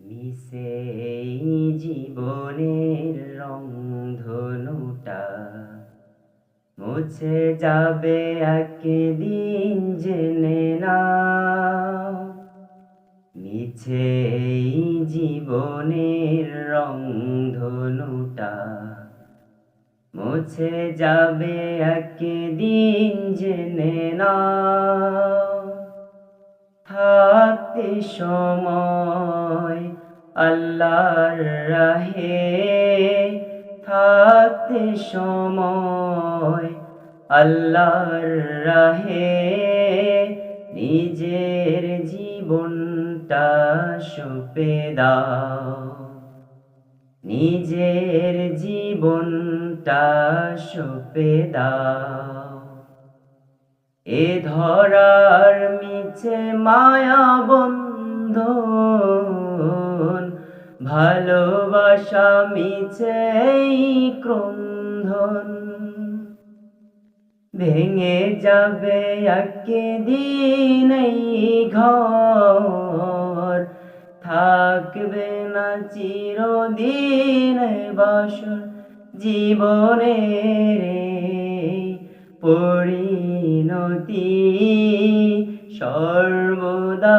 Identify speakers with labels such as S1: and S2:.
S1: মিশে এই জীবনের রংধনুটা মুছে যাবে একদিন জেনে নাও। মিছে এই জীবনের রংধনুটা মুছে যাবে একদিন জেনে নাও। থাকতে সময় আল্লাহর রাহে, থাকতে সময় আল্লাহর রাহে নিজের জীবনটা সঁপে দাও। নিজের জীবনটা সঁপে দাও। এ ধরার মিছে মায়া বন্ধন, ভালোবাসা মিছে এই ক্রন্দন, ভেঙে যাবে একদিন এই ঘর, থাকবে না চিরদিন বাসর জীবনের পরিণতি সর্বদা